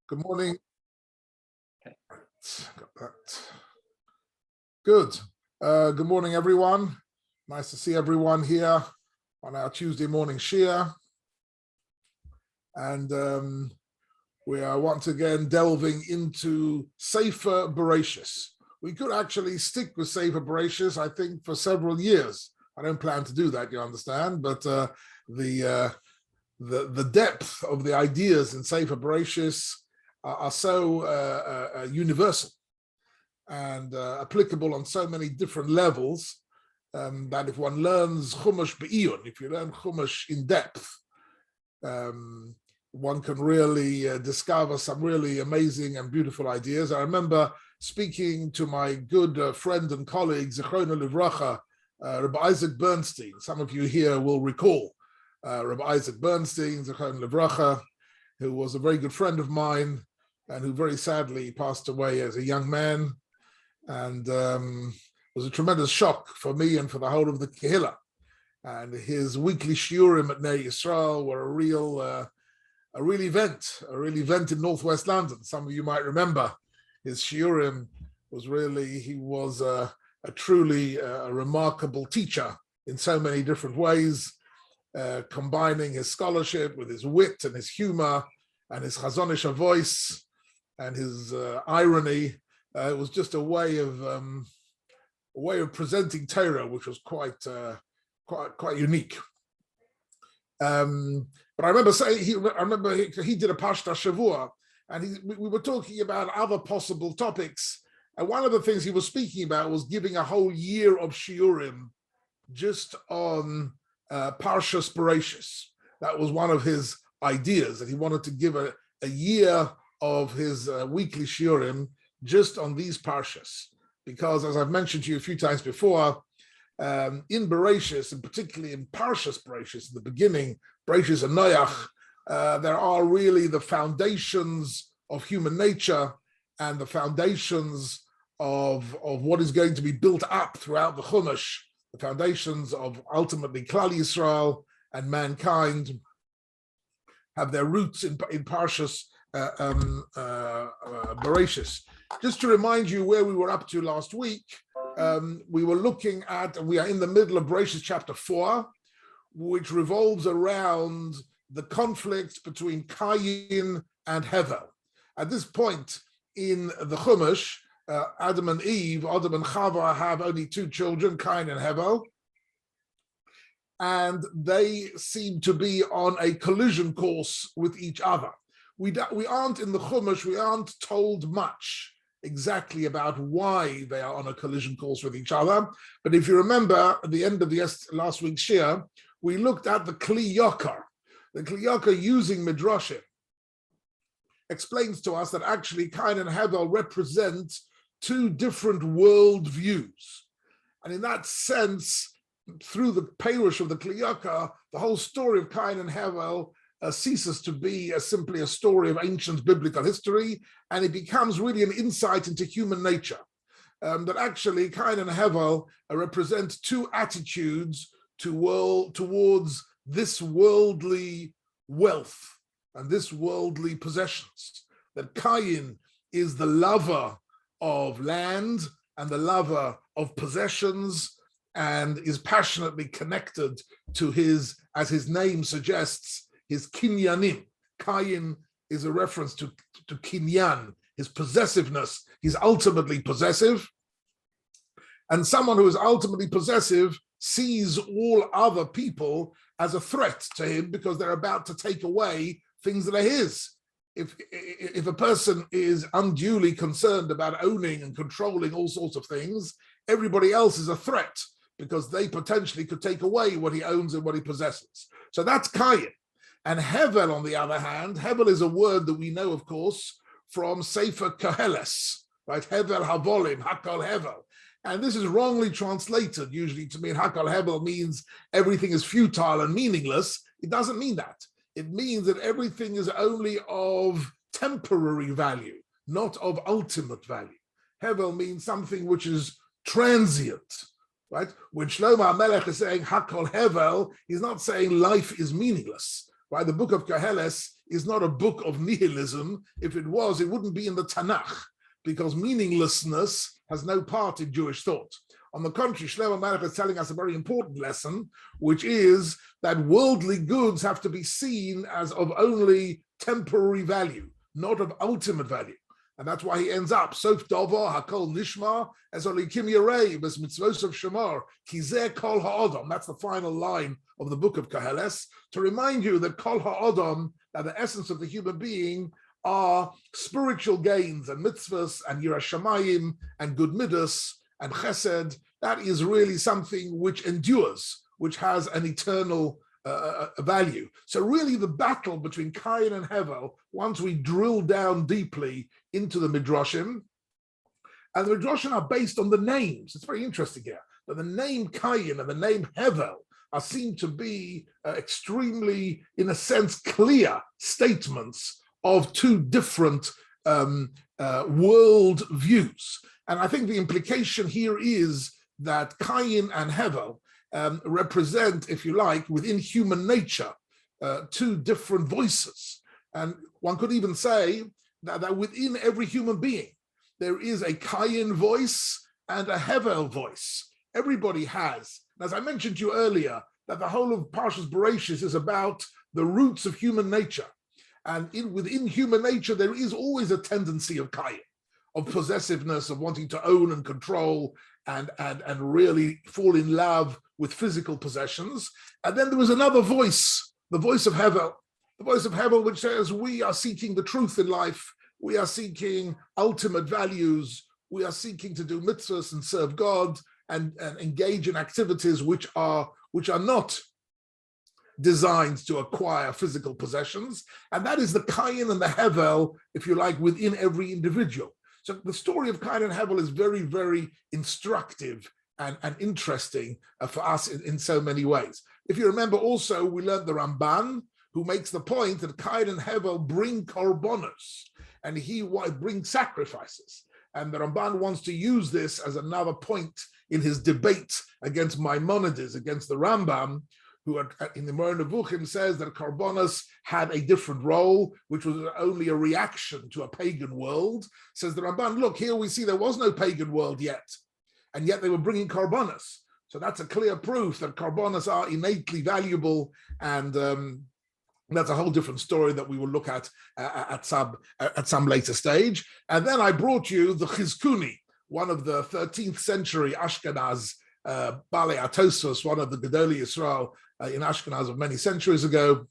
Good morning. Got that. Good. Good morning, everyone. Nice to see everyone here on our Tuesday morning Shia. And we are once again delving into Sefer Bereshis. We could actually stick with Sefer Bereshis, I think, for several years. I don't plan to do that, you understand, but the depth of the ideas in Sefer Bereshis are so universal and applicable on so many different levels that if one learns Chumash Be'iyun, if you learn Chumash in depth, one can really discover some really amazing and beautiful ideas. I remember speaking to my good friend and colleague, Zichrono Livracha, Rabbi Isaac Bernstein. Some of you here will recall Rabbi Isaac Bernstein, Zichrono Livracha, who was a very good friend of mine and who very sadly passed away as a young man, and was a tremendous shock for me and for the whole of the Kehillah. And his weekly shiurim at Ner Yisrael were a real event in Northwest London. Some of you might remember his shiurim was really, he was a truly remarkable teacher in so many different ways, combining his scholarship with his wit and his humor and his chazonisha voice and his irony. It was just a way of presenting Torah, which was quite unique. But I remember saying he did a Pashta Shavua, and we were talking about other possible topics. And one of the things he was speaking about was giving a whole year of shiurim just on Parshas Bereshis. That was one of his ideas, that he wanted to give a year of his weekly shiurim just on these parshas, because as I've mentioned to you a few times before, in Bereshis, and particularly in Parshas Bereshis, in the beginning, Bereshis and Noach, there are really the foundations of human nature and the foundations of what is going to be built up throughout the Chumash, the foundations of ultimately Klal Yisrael and mankind have their roots in Parshas Bereshis. Just to remind you where we were up to last week, we were looking at, we are in the middle of Bereshis chapter 4, which revolves around the conflict between Cain and Hevel. At this point in the Chumash, Adam and Eve, Adam and Chava have only two children, Cain and Hevel, and they seem to be on a collision course with each other. We aren't in the Chumash, we aren't told much exactly about why they are on a collision course with each other. But if you remember, at the end of last week's Shir, we looked at the Kli Yakar. The Kli Yakar, using Midrashim, explains to us that actually Cain and Hevel represent two different world views. And in that sense, through the Perush of the Kli Yakar, the whole story of Cain and Hevel ceases to be simply a story of ancient biblical history, and it becomes really an insight into human nature. That actually Cain and Hevel represent two attitudes towards this worldly wealth and this worldly possessions. That Cain is the lover of land and the lover of possessions and is passionately connected to his, as his name suggests, his kinyanim. Cain is a reference to kinyan, his possessiveness. He's ultimately possessive. And someone who is ultimately possessive sees all other people as a threat to him because they're about to take away things that are his. If a person is unduly concerned about owning and controlling all sorts of things, everybody else is a threat because they potentially could take away what he owns and what he possesses. So that's Cain. And Hevel, on the other hand, Hevel is a word that we know, of course, from Sefer Koheles, right? Hevel Havolim, Hakol Hevel. And this is wrongly translated usually to mean Hakol Hevel means everything is futile and meaningless. It doesn't mean that. It means that everything is only of temporary value, not of ultimate value. Hevel means something which is transient, right? When Shlomo HaMelech is saying Hakol Hevel, he's not saying life is meaningless. Right, the book of Koheles is not a book of nihilism. If it was, it wouldn't be in the Tanakh, because meaninglessness has no part in Jewish thought. On the contrary, Shlomo Melech is telling us a very important lesson, which is that worldly goods have to be seen as of only temporary value, not of ultimate value. And that's why he ends up, Sof Dovo Hakol Nishma, as Olikim Yerei, Bes Mitzvos of Shamar, Kizeh Kol Ha'odom. That's the final line of the book of Koheles, to remind you that Kol Ha'odom, that the essence of the human being, are spiritual gains and mitzvahs and Yiras Shamayim and good midas and chesed. That is really something which endures, which has an eternal value. So really the battle between Cain and Hevel, once we drill down deeply into the Midrashim, and the Midrashim are based on the names. It's very interesting here, that the name Cain and the name Hevel are seen to be extremely, in a sense, clear statements of two different world views. And I think the implication here is that Cain and Hevel represent, if you like, within human nature, two different voices. And one could even say that within every human being, there is a Cain voice and a Hevel voice. Everybody has. And as I mentioned to you earlier, that the whole of Parshas Bereshis is about the roots of human nature. And within human nature, there is always a tendency of Cain, of possessiveness, of wanting to own and control and really fall in love with physical possessions. And then there was another voice, the voice of Hevel, which says we are seeking the truth in life. We are seeking ultimate values. We are seeking to do mitzvahs and serve God and engage in activities which are not designed to acquire physical possessions. And that is the Cain and the Hevel, if you like, within every individual. So the story of Cain and Hevel is very, very instructive and interesting for us in so many ways. If you remember also, we learned the Ramban, who makes the point that Cain and Hevel bring korbanos, and he brings sacrifices. And the Ramban wants to use this as another point in his debate against Maimonides, against the Rambam, who in the Moreh Nevuchim says that korbanos had a different role, which was only a reaction to a pagan world. Says the Ramban, look, here we see there was no pagan world yet, and yet they were bringing korbanos. So that's a clear proof that korbanos are innately valuable, and that's a whole different story that we will look at some later stage. And then I brought you the Chizkuni, one of the 13th century Ashkenaz Balei Atosfos, one of the Gedolei Yisrael in Ashkenaz of many centuries ago,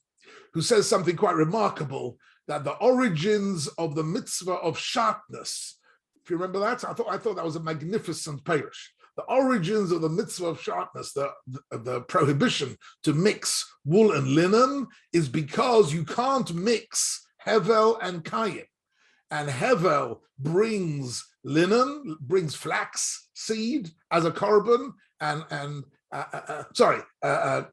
who says something quite remarkable, that the origins of the Mitzvah of Sharpness, if you remember that, I thought that was a magnificent parish. The origins of the Mitzvah of Sharpness, the prohibition to mix wool and linen, is because you can't mix Hevel and Cain. And Hevel brings linen, brings flax seed as a korban,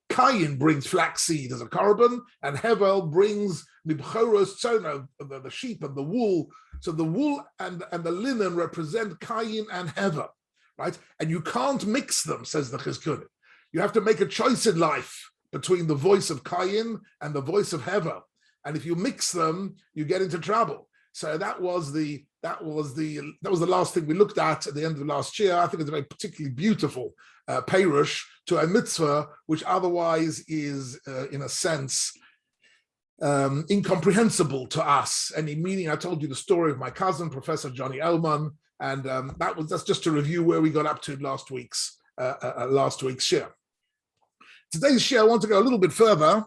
Cain brings flax seed as a korban, and Hevel brings mibchoros tzono, the sheep and the wool. So the wool and the linen represent Cain and Hevel, right? And you can't mix them, says the Chizkuni. You have to make a choice in life between the voice of Cain and the voice of Hevel. And if you mix them, you get into trouble. So that was the last thing we looked at the end of last year. I think it's a very particularly beautiful peirush to a mitzvah, which otherwise is, in a sense, incomprehensible to us. Any meaning? I told you the story of my cousin, Professor Johnny Elman, and that's just to review where we got up to last week's share. Today's share, I want to go a little bit further.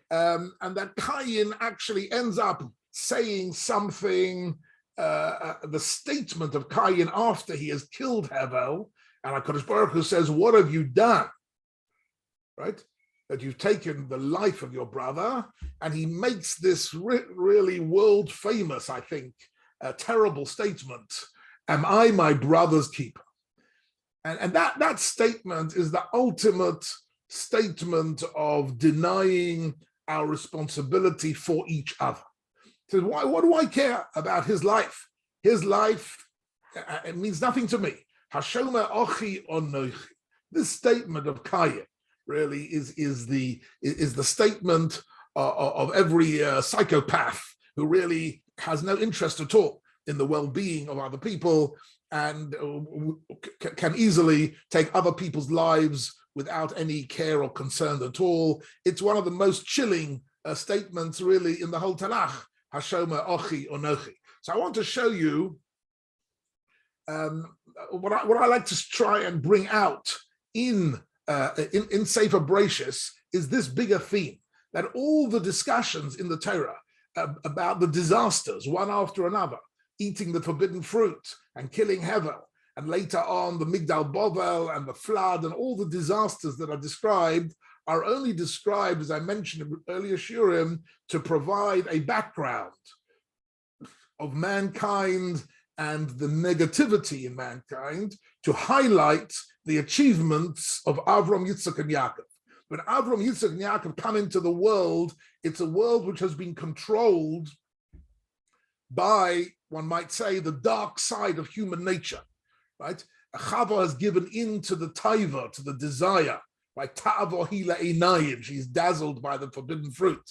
And that Cain actually ends up saying something, the statement of Cain after he has killed Hevel, and HaKadosh Baruch Hu says, what have you done? Right? That you've taken the life of your brother, and he makes this really world famous, I think, terrible statement, am I my brother's keeper? And that statement is the ultimate statement of denying our responsibility for each other. So what do I care about his life? His life, it means nothing to me. Hashomer ochi onochi. This statement of Cain really is the statement of every psychopath who really has no interest at all in the well-being of other people and can easily take other people's lives without any care or concern at all. It's one of the most chilling statements really in the whole Tanakh, Hashomer Ochi Onochi. So I want to show you what I like to try and bring out in Sefer Bereshis is this bigger theme, that all the discussions in the Torah about the disasters, one after another, eating the forbidden fruit and killing Hevel, and later on the Migdal Bovel and the flood and all the disasters that are described are only described, as I mentioned in earlier Shurim, to provide a background of mankind and the negativity in mankind, to highlight the achievements of Avram, Yitzchak, and Yaakov. When Avram, Yitzchak, and Yaakov come into the world, it's a world which has been controlled by, one might say, the dark side of human nature, right? Chava has given in to the taiva, to the desire, right? Ta'avo hila einayim, she's dazzled by the forbidden fruit.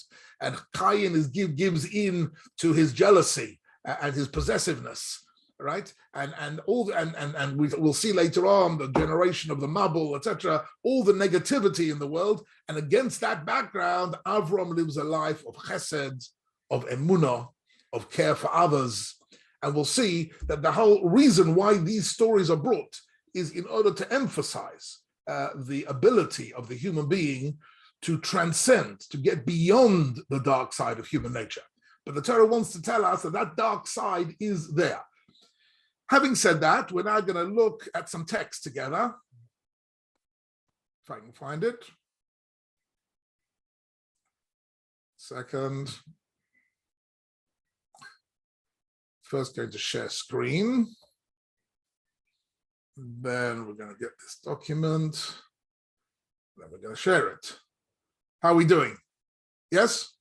And Cain gives in to his jealousy and his possessiveness, right? And we'll see later on the generation of the Mabul, etc., all the negativity in the world. And against that background, Avram lives a life of chesed, of emunah, of care for others. And we'll see that the whole reason why these stories are brought is in order to emphasize the ability of the human being to transcend, to get beyond the dark side of human nature. But the Torah wants to tell us that that dark side is there. Having said that, we're now going to look at some text together, if I can find it. Second. First going to share screen. Then we're going to get this document. Then we're going to share it. How are we doing? Yes?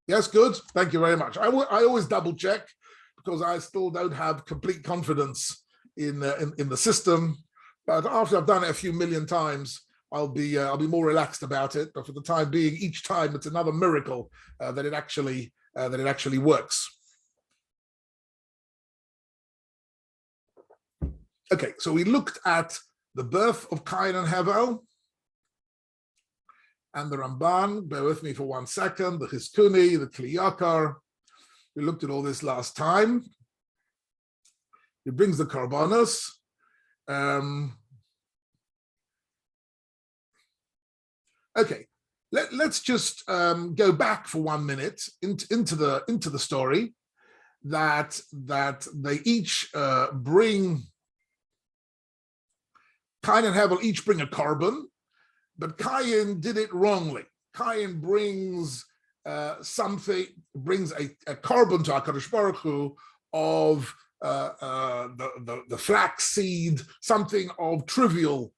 Yes, good. Thank you very much. I always double check because I still don't have complete confidence in the system. But after I've done it a few million times, I'll be more relaxed about it. But for the time being, each time it's another miracle that it actually works. Okay, so we looked at the birth of Cain and Hevel, and the Ramban. Bear with me for 1 second. The Chizkuni, the Kli Yakar. We looked at all this last time. He brings the Karbanos. Okay, let's just go back for 1 minute into the story that they each bring. Cain and Hevel each bring a carbon, but Cain did it wrongly. Cain brings brings a carbon to HaKadosh Baruch Hu of the flax seed, something trivial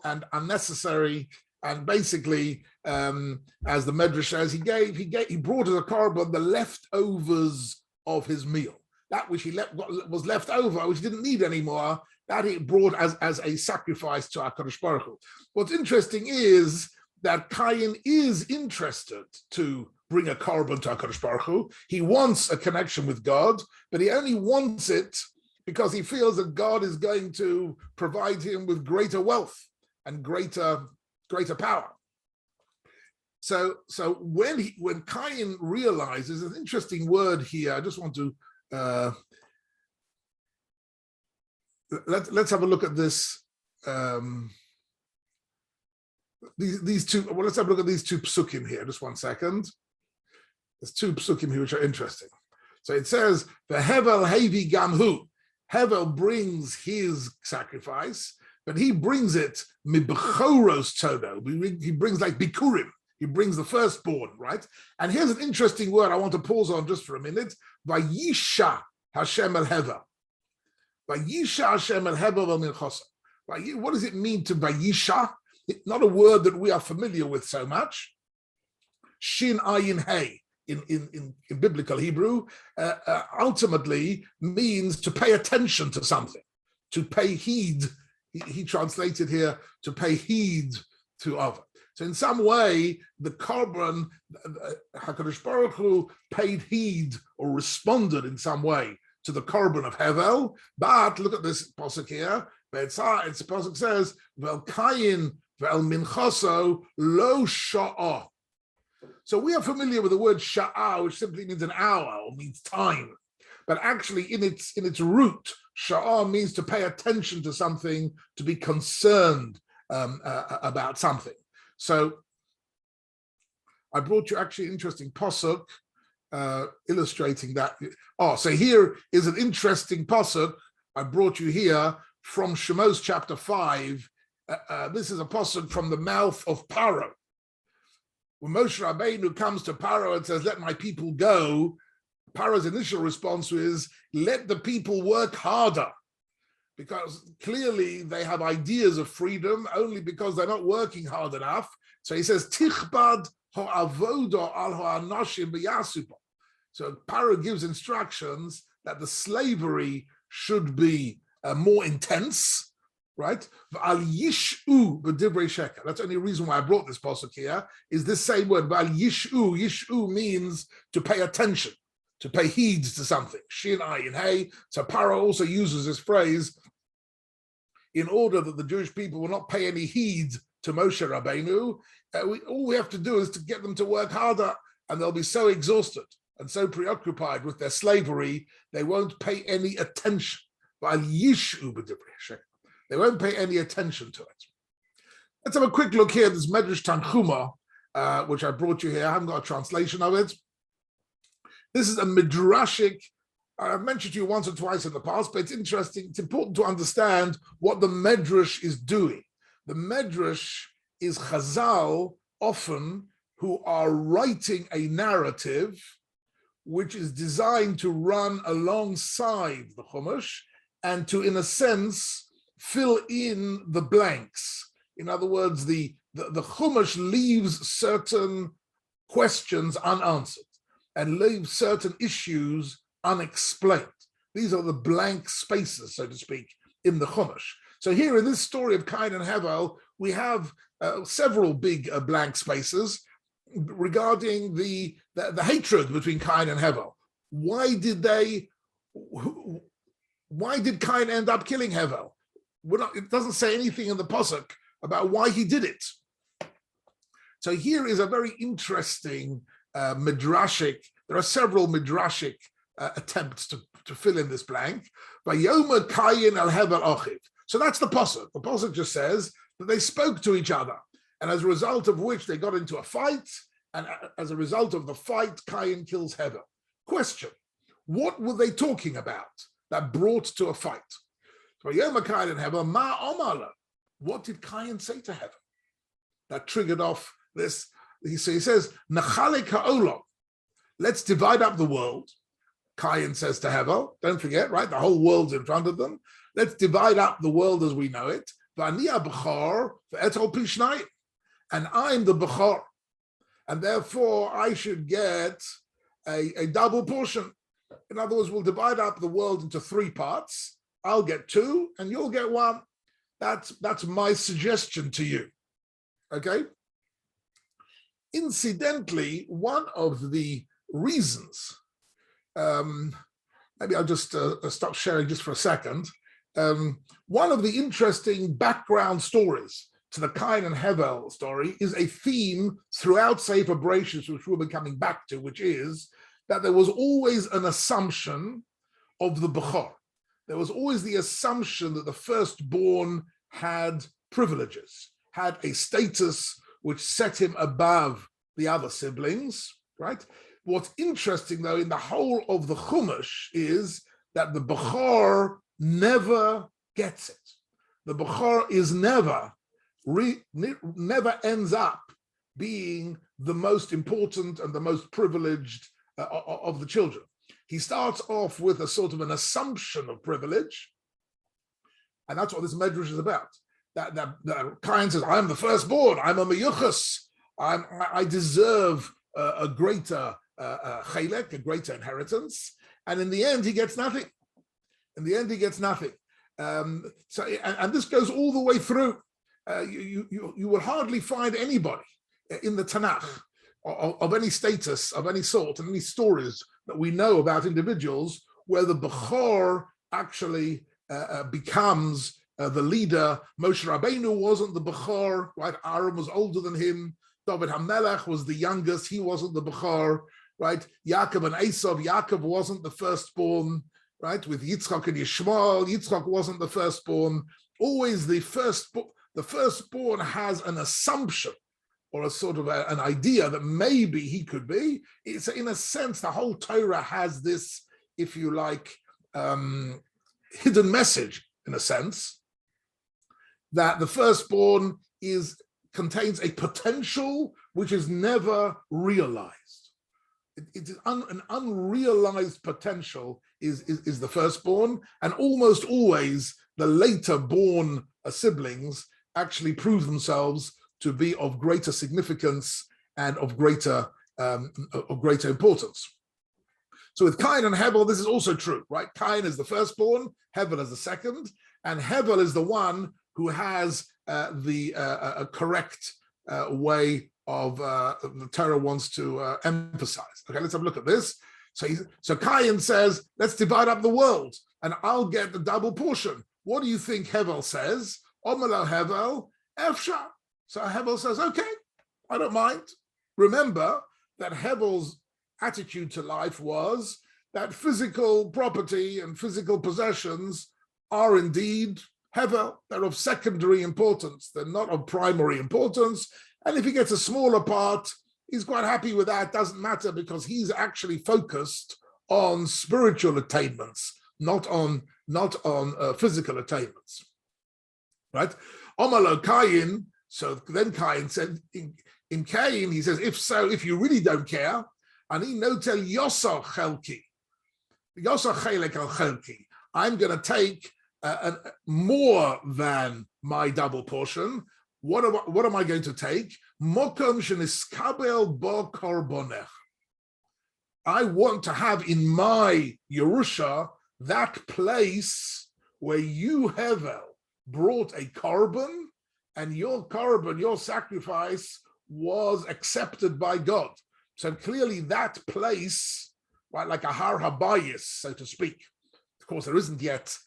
and unnecessary. And basically, as the Medrash says, he brought as a carbon the leftovers of his meal, that which was left over, which he didn't need anymore. That he brought as a sacrifice to HaKadosh Baruch Hu. What's interesting is that Cain is interested to bring a carbon to HaKadosh Baruch Hu. He wants a connection with God, but he only wants it because he feels that God is going to provide him with greater wealth and greater power. So when Cain realizes, an interesting word here, I just want to let's have a look at this. These two. Well, let's have a look at these two psukim here. Just 1 second. There's two psukim here which are interesting. So it says, "The Hevel Hevi Gamhu." Hevel brings his sacrifice, but he brings it mibechoros todo. He brings like bikurim. He brings the firstborn, right? And here's an interesting word I want to pause on just for a minute. Vayisha Hashem el Hevel. Vayisha Hashem el Hevel v'minchosa. What does it mean to Vayisha? It's not a word that we are familiar with so much. Shin ayin hey in biblical Hebrew ultimately means to pay attention to something, to pay heed. He translated here to pay heed to other. So in some way, the korban, HaKadosh Baruch Hu paid heed or responded in some way to the korban of Hevel. But look at this pasuk here. It's pasuk says, "Vel kayin vel minchaso lo sha'ah." So we are familiar with the word sha'ah, which simply means an hour or means time. But actually, in its root, sha'ah means to pay attention to something, to be concerned about something. So I brought you actually an interesting pasuk illustrating that. So here is an interesting pasuk I brought you here from Shemos chapter 5. This is a pasuk from the mouth of Paro. When Moshe Rabbeinu comes to Paro and says, "Let my people go," Paro's initial response is, "Let the people work harder," because clearly they have ideas of freedom only because they're not working hard enough. So he says, "Tichbad ha'avoda al ha'anashim b'yasupa." So Paro gives instructions that the slavery should be more intense, right? Al yishu b'divrei sheker. That's the only reason why I brought this pasuk here, is this same word. Al yishu. Yishu means to pay attention, to pay heed to something. Shin ayin hey. So Paro also uses this phrase in order that the Jewish people will not pay any heed to Moshe Rabbeinu. All we have to do is to get them to work harder, and they'll be so exhausted and so preoccupied with their slavery, they won't pay any attention. They won't pay any attention to it. Let's have a quick look here at this Medrash Tanchuma, which I brought you here. I haven't got a translation of it. This is a midrashic. I've mentioned to you once or twice in the past, but it's interesting. It's important to understand what the Medrash is doing. The Medrash is Chazal, often, who are writing a narrative which is designed to run alongside the Chumash and to, in a sense, fill in the blanks. In other words, the Chumash leaves certain questions unanswered and leaves certain issues unexplained. These are the blank spaces, so to speak, in the Chumash. So here in this story of Cain and Hevel, we have several big blank spaces regarding the hatred between Cain and Hevel. Why did Cain end up killing Hevel? It doesn't say anything in the pasuk about why he did it. So here is a very interesting midrashic. There are several midrashic attempts to fill in this blank. Vayomer Cain el Hevel ochiv. So that's the pasuk. The pasuk just says that they spoke to each other, and as a result of which they got into a fight, and as a result of the fight, Cain kills Hevel. Question: what were they talking about that brought to a fight? Vayomer Cain and Hevel ma omala. What did Cain say to Hevel that triggered off this? He says, Nachalek ha'olam. Let's divide up the world. Cain says to Hevel, don't forget, right? The whole world's in front of them. Let's divide up the world as we know it. And I'm the Bechor. And therefore, I should get a double portion. In other words, we'll divide up the world into 3 parts. I'll get 2 and you'll get 1. That's my suggestion to you. Okay? Incidentally, one of the reasons, maybe I'll just stop sharing just for a second. One of the interesting background stories to the Cain and Hevel story is a theme throughout Sefer Bereshis, which we'll be coming back to, which is that there was always an assumption of the Bechor. There was always the assumption that the firstborn had privileges, had a status which set him above the other siblings, right? What's interesting, though, in the whole of the Chumash is that the Bechor never gets it. The Bechor is never ends up being the most important and the most privileged of the children. He starts off with a sort of an assumption of privilege, and that's what this Medrash is about. That Cain says, I'm the firstborn, I'm a meyuchas, I deserve a greater chelek, a greater inheritance, and in the end he gets nothing. In the end he gets nothing. And this goes all the way through. you will hardly find anybody in the Tanakh of any status, of any sort, and any stories that we know about individuals where the Bechor actually becomes the leader. Moshe Rabbeinu wasn't the Bechor, right? Aaron was older than him. David HaMelech was the youngest. He wasn't the Bechor, right? Yaakov and Esav, Yaakov wasn't the firstborn, right? With Yitzchak and Yishmael, Yitzchak wasn't the firstborn. Always the firstborn has an assumption or a sort of an idea that maybe he could be. It's in a sense, the whole Torah has this, if you like, hidden message, in a sense, that the firstborn contains a potential which is never realized. It is an unrealized potential is the firstborn, and almost always the later born siblings actually prove themselves to be of greater significance and of greater importance. So with Cain and Hevel, this is also true, right? Cain is the firstborn, Hevel is the second, and Hevel is the one who has the correct way of the Torah wants to emphasize. Okay, let's have a look at this. So Cain says, let's divide up the world, and I'll get the double portion. What do you think Hevel says? Omelo Hevel, Efsha. So Hevel says, okay, I don't mind. Remember that Hevel's attitude to life was that physical property and physical possessions are indeed Hevel. They're of secondary importance. They're not of primary importance. And if he gets a smaller part, he's quite happy with that. Doesn't matter, because he's actually focused on spiritual attainments, not on physical attainments, right? Omalo Cain. So then Cain said, in Cain, he says, if so, if you really don't care, ani notel Yosef chelki, Yosef chelek al chelki, I'm going to take more than my double portion. What am I going to take? Mokom sheniskabel bo korbonech. I want to have in my Yerusha that place where you, Hevel, brought a korban, and your korban, your sacrifice, was accepted by God. So clearly that place, right, like a Har Habayis, so to speak. Of course, there isn't yet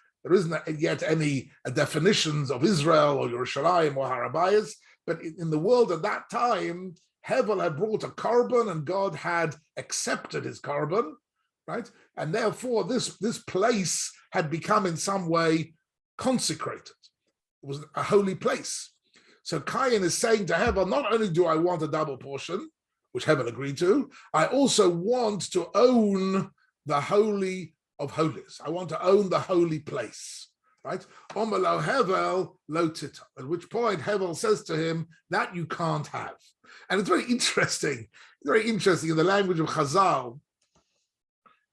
any definitions of Israel or Yerushalayim or Har Habayis, but in the world at that time, Hevel had brought a korban and God had accepted his korban, right? And therefore this place had become in some way consecrated. It was a holy place. So Cain is saying to Hevel, not only do I want a double portion, which Hevel agreed to, I also want to own the Holy of Holies. I want to own the holy place, right? Omelo Hevel lo tita, at which point Hevel says to him, that you can't have. And it's very interesting in the language of Chazal.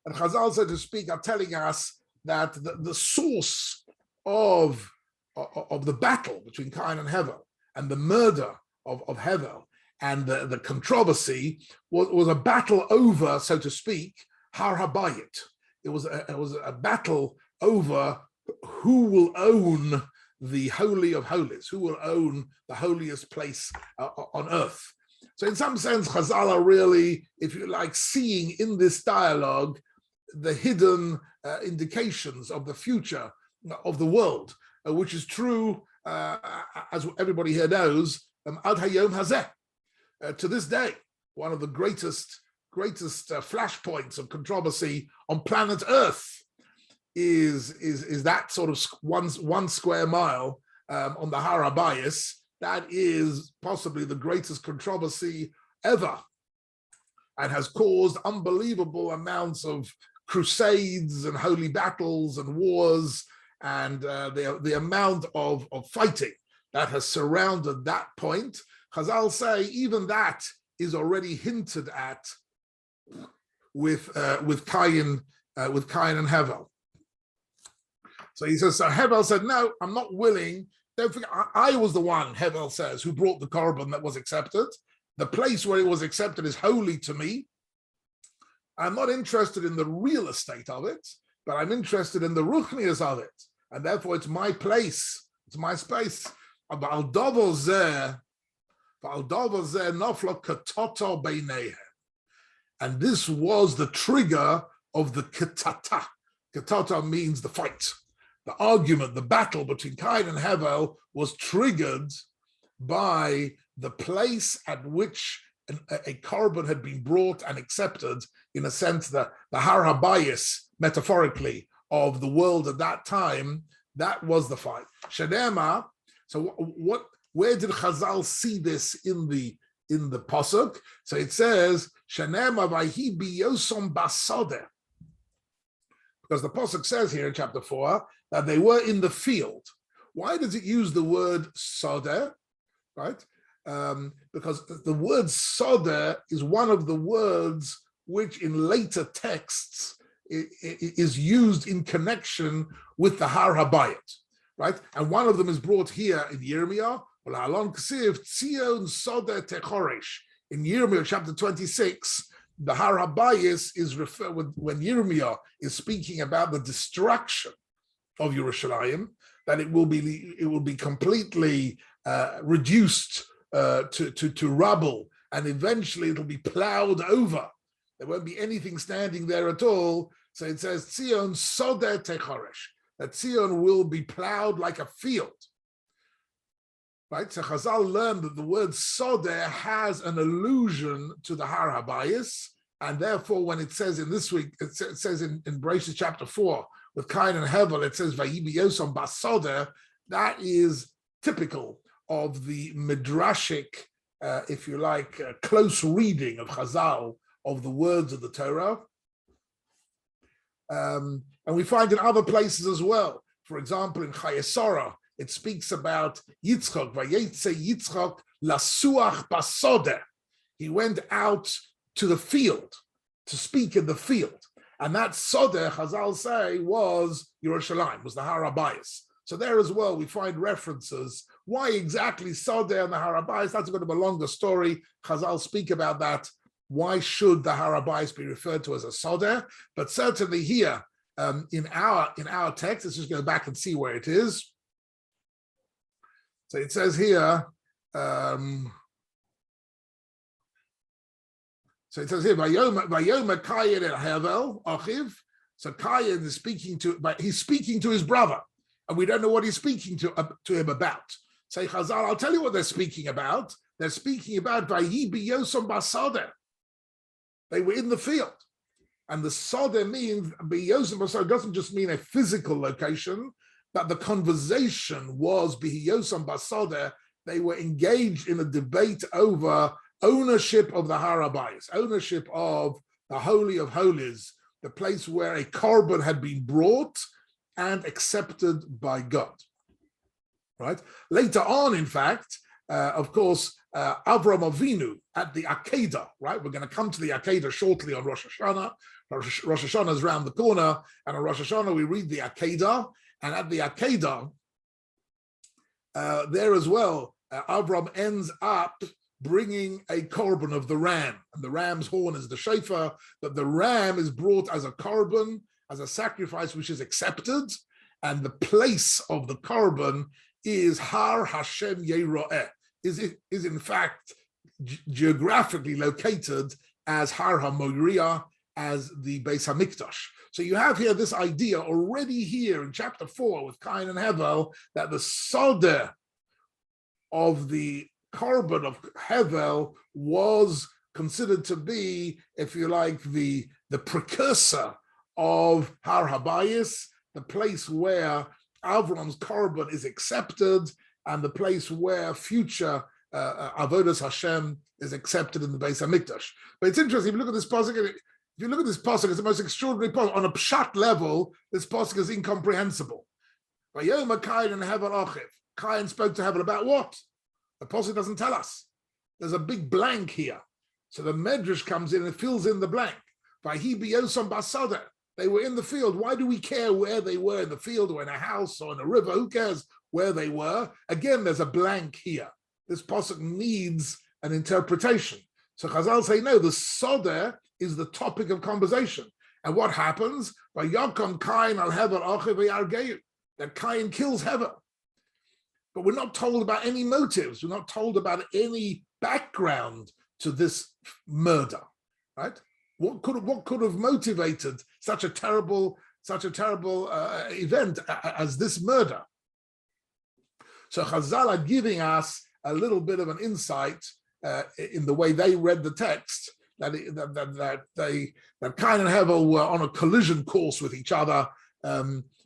And Chazal, so to speak, are telling us that the source of the battle between Cain and Hevel, and the murder of Hevel, and the controversy was a battle over, so to speak, Har Habayit. It was a battle over who will own the Holy of Holies, who will own the holiest place on earth. So in some sense, Chazal are really, if you like, seeing in this dialogue the hidden indications of the future of the world, which is true, as everybody here knows, ad hayom hazeh. To this day, one of the greatest flashpoints of controversy on planet Earth is that sort of one square mile on the Har Habayis. That is possibly the greatest controversy ever, and has caused unbelievable amounts of crusades and holy battles and wars, and the amount of fighting that has surrounded that point. Chazal say even that is already hinted at with Cain and Hevel. So he says, so Hevel said, no, I'm not willing. Don't forget, I was the one, Hevel says, who brought the korban that was accepted. The place where it was accepted is holy to me. I'm not interested in the real estate of it, but I'm interested in the ruchnias of it. And therefore it's my place, it's my space. And this was the trigger of the ketata. Ketata means the fight. The argument, the battle between Cain and Hevel was triggered by the place at which a korban had been brought and accepted, in a sense, the har habayis, metaphorically, of the world at that time. That was the fight. Shenema. So where did Chazal see this in the pasuk? So it says, Shenema vayhi biyosom basodeh. Because the pasuk says here in chapter 4 that they were in the field. Why does it use the word sodeh? Right? Because the word sodeh is one of the words which in later texts is used in connection with the Har Habayit, right? And one of them is brought here in Yirmiyah. In Yirmiyah chapter 26, the Har Habayis is referred when Yirmiyah is speaking about the destruction of Yerushalayim, that it will be completely reduced to rubble, and eventually it'll be plowed over. There won't be anything standing there at all. So it says, Tzion sodeh techoresh, that Tzion will be plowed like a field. Right? So Chazal learned that the word sodeh has an allusion to the Har Habayis, and therefore when it says in this week, it says in Bereshit chapter 4, with Cain and Hevel, it says, Vayibi Yosom basodeh. That is typical of the midrashic, if you like, close reading of Chazal of the words of the Torah. And we find in other places as well. For example, in Chayesora, it speaks about Yitzchak, Vayetze Yitzchak lasuach basodeh. He went out to the field, to speak in the field. And that sodeh, Chazal say, was Yerushalayim, was the Har Habayis. So there as well, we find references. Why exactly sodeh and the Har Habayis? That's a bit of a longer story. Chazal speak about that. Why should the Har Habayis be referred to as a sodeh? But certainly here, in our text, let's just go back and see where it is. So it says here, Vayoma Kayin el Hevel Achiv. So Kayin is speaking to his brother, and we don't know what he's speaking to him about. Say Chazal, I'll tell you what they're speaking about. They're speaking about Vayi biyosom basodeh. They were in the field, and the sodeh means biyosom basodeh doesn't just mean a physical location, but the conversation was biyosom basodeh. They were engaged in a debate over ownership of the Har Habayis, ownership of the Holy of Holies, the place where a korban had been brought and accepted by God. Right? Later on, in fact, of course, Avram Avinu at the Akedah, right? We're going to come to the Akedah shortly on Rosh Hashanah. Rosh Hashanah is around the corner, and on Rosh Hashanah we read the Akedah, and at the Akedah, there as well, Avram ends up bringing a korban of the ram, and the ram's horn is the shofar, but the ram is brought as a korban, as a sacrifice which is accepted, and the place of the korban is Har Hashem Yeroeh, is in fact geographically located as Har HaMoriah, as the Beis HaMikdash. So you have here this idea already here in chapter 4 with Cain and Hevel, that the sodeh of the korban of Hevel was considered to be, if you like, the precursor of Har Habayis, the place where Avram's korban is accepted, and the place where future Avodas Hashem is accepted in the Beis HaMikdash. But it's interesting, if you look at this pasuk, it's the most extraordinary pasuk. On a pshat level, this pasuk is incomprehensible. Vayoma Cain and Hevel Achiv. Cain spoke to Hevel about what? The pasuk doesn't tell us. There's a big blank here. So the Medrash comes in and fills in the blank. Vayhi biyosom basodeh. They were in the field. Why do we care where they were, in the field or in a house or in a river? Who cares where they were? Again, there's a blank here. This pasuk needs an interpretation. So Chazal say, no, the sodeh is the topic of conversation. And what happens? By Yakom Cain al Hevel Achiv v'yargeu, that Cain kills Hevel. but we're not told about any motives. We're not told about any background to this murder, right? What could have motivated such a terrible event as this murder? So Chazal are giving us a little bit of an insight in the way they read the text, that Cain and Hevel were on a collision course with each other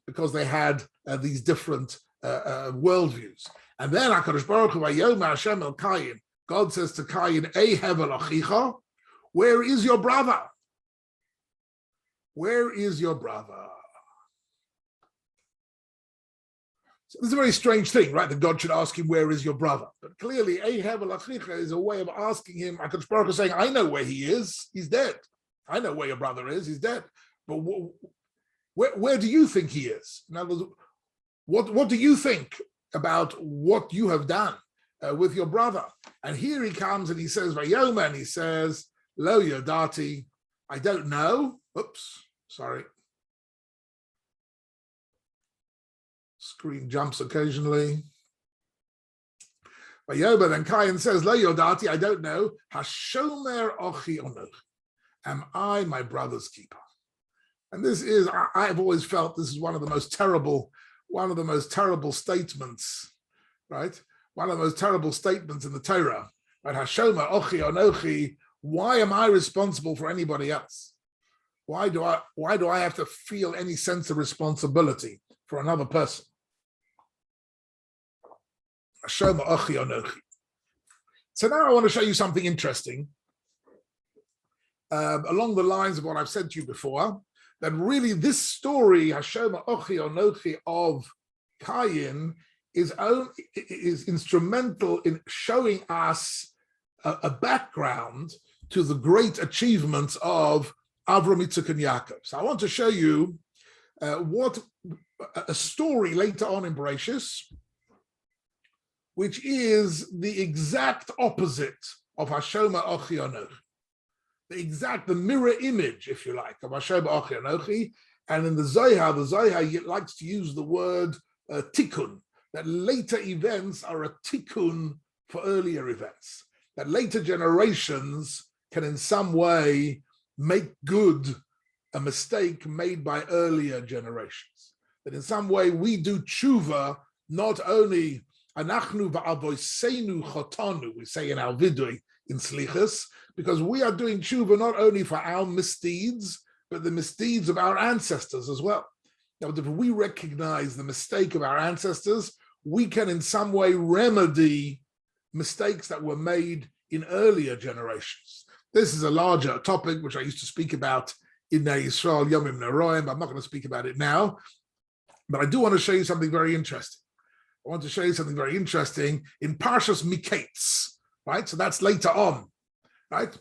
because they had these different worldviews. And then HaKadosh Baruch Hu, Vayomer Hashem el Cain, God says to Cain, Ei Hevel achicha, where is your brother? Where is your brother? So this is a very strange thing, right? That God should ask him, where is your brother? But clearly, Ei Hevel achicha is a way of asking him, HaKadosh Baruch Hu saying, I know where he is, he's dead. I know where your brother is, he's dead. But where do you think he is? In other words, what do you think about what you have done with your brother? And here he comes and he says, Vayomer, and he says, Lo yodati, I don't know. Oops, sorry. Screen jumps occasionally. Vayomer, then Cain says, Lo yodati, I don't know. Hashomer ochi onoch. Am I my brother's keeper? And this is, I've always felt this is one of the most terrible statements, right? One of the most terrible statements in the Torah, right? Hashomer ochi onochi. Why am I responsible for anybody else? Why do I have to feel any sense of responsibility for another person? Hashomer ochi onochi. So now I want to show you something interesting along the lines of what I've said to you before. That really this story, Hashomer ochi onochi, of Cain is instrumental in showing us a background to the great achievements of Avram, Yitzchak, and Yaakov. So I want to show you what a story later on in Bereshis, which is the exact opposite of Hashomer ochi onochi. The mirror image, if you like, of Hashomer ochi onochi. And in the Zohar likes to use the word tikkun, that later events are a tikkun for earlier events, that later generations can in some way make good a mistake made by earlier generations. That in some way we do tshuva, not only anachnu va'avoseinu chotanu, we say in our vidui in Slichus, because we are doing tshuva not only for our misdeeds, but the misdeeds of our ancestors as well. Now, if we recognize the mistake of our ancestors, we can in some way remedy mistakes that were made in earlier generations. This is a larger topic, which I used to speak about in Yisrael Yomim Neroim. I'm not going to speak about it now, but I do want to show you something very interesting. I want to show you something very interesting in Parshas Miketz, right? So that's later on, right?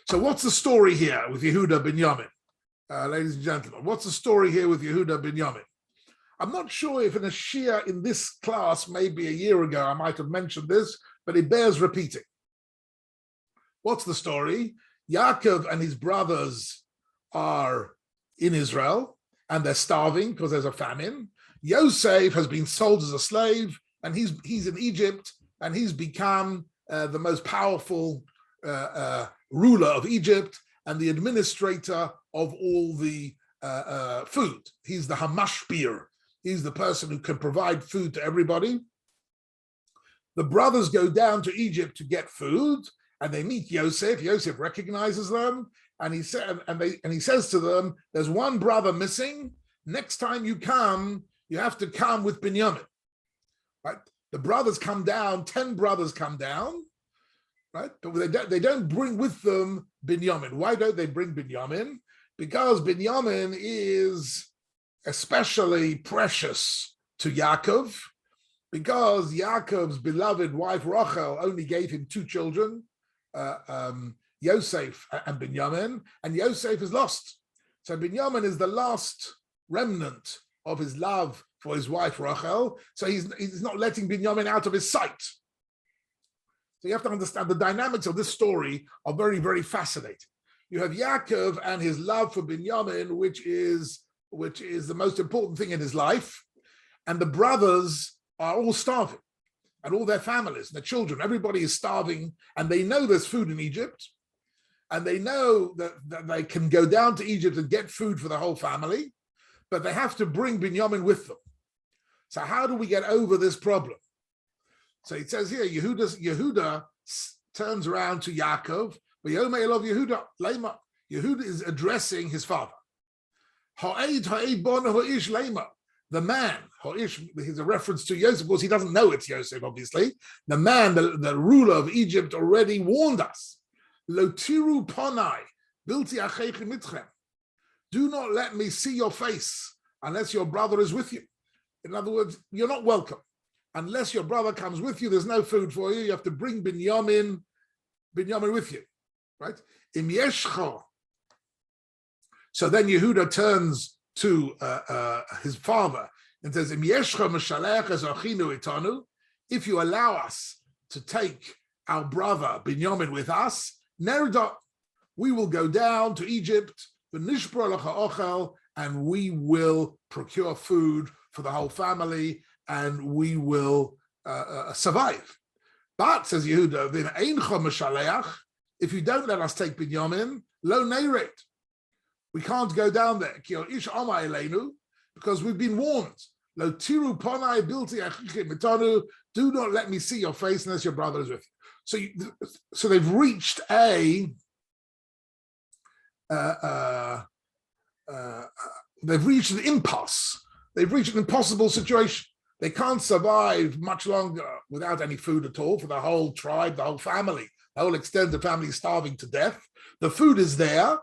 So what's the story here with Yehuda Binyamin? Ladies and gentlemen, what's the story here with Yehuda Binyamin? I'm not sure if in a Shia in this class, maybe a year ago, I might have mentioned this, but it bears repeating. What's the story? Yaakov and his brothers are in Israel and they're starving because there's a famine. Yosef has been sold as a slave and he's in Egypt and he's become the most powerful ruler of Egypt and the administrator of all the food. He's the Hamashpir. He's the person who can provide food to everybody. The brothers go down to Egypt to get food, and they meet Yosef. Yosef recognizes them, and he says to them, "There's one brother missing. Next time you come, you have to come with Binyamin." Right? The brothers come down. 10 brothers come down. Right? But they don't bring with them Binyamin. Why don't they bring Binyamin? Because Binyamin is especially precious to Yaakov, because Yaakov's beloved wife Rachel only gave him 2 children, Yosef and Binyamin, and Yosef is lost. So Binyamin is the last remnant of his love for his wife Rachel, so he's not letting Binyamin out of his sight. So you have to understand the dynamics of this story are very, very fascinating. You have Yaakov and his love for Binyamin, which is the most important thing in his life, and the brothers are all starving. and all their families, their children. Everybody is starving, and they know there's food in Egypt, and they know that they can go down to Egypt and get food for the whole family, but they have to bring Binyamin with them. So how do we get over this problem? So it says here, Yehuda turns around to Yaakov, but Yehuda is addressing his father. The man, he's a reference to Yosef, of course he doesn't know it's Yosef, obviously. The man, the ruler of Egypt, already warned us. Lo tiru ponai, bilti achechem mitchem. Do not let me see your face unless your brother is with you. In other words, you're not welcome. Unless your brother comes with you, there's no food for you. You have to bring Binyamin with you, right? Im yeshcha. So then Yehuda turns to his father and says, Im yeshcha mishalech es achinu itanu. If you allow us to take our brother Binyamin with us, nerda, we will go down to Egypt, v'nishbor lecha ochel, and we will procure food for the whole family, and we will survive. But, says Yehuda, if you don't let us take Binyamin, lo neiret, we can't go down there, because we've been warned. Lo tiru ponai bilti achichim mitanu, do not let me see your face unless your brother is with you. So they've reached an impasse. They've reached an impossible situation. They can't survive much longer without any food at all for the whole tribe, the whole family. The whole extended family is starving to death. The food is there.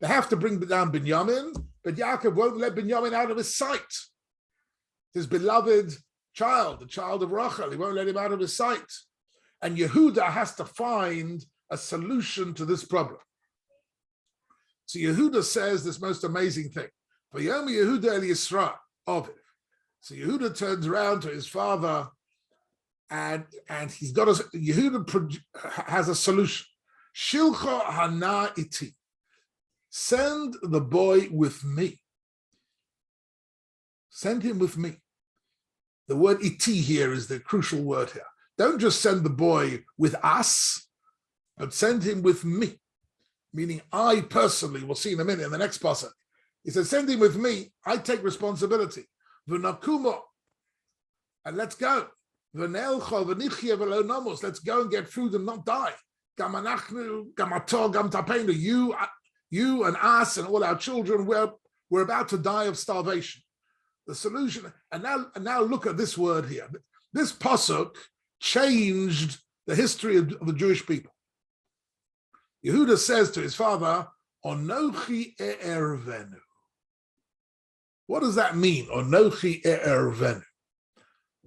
They have to bring down Binyamin, but Yaakov won't let Binyamin out of his sight. His beloved child, the child of Rachel, he won't let him out of his sight. And Yehuda has to find a solution to this problem. So Yehuda says this most amazing thing. Vayom Yehuda el Yisra of. So Yehuda turns around to his father, and he's got Yehuda has a solution. Shilcha hana iti. Send the boy with me. Send him with me. The word iti here is the crucial word here. Don't just send the boy with us, but send him with me. Meaning I personally, we'll see in a minute in the next passage. He says, send him with me. I take responsibility. V'nakumo. And let's go. V'nelcho v'nichye v'lo nomos. Let's go and get food and not die. Gam anachnu, gam ato, gam tapenu. You and us and all our children, we're about to die of starvation. The solution, and now look at this word here. This pasuk changed the history of the Jewish people. Yehuda says to his father, Onochi e'ervenu. What does that mean? Onochi e'ervenu.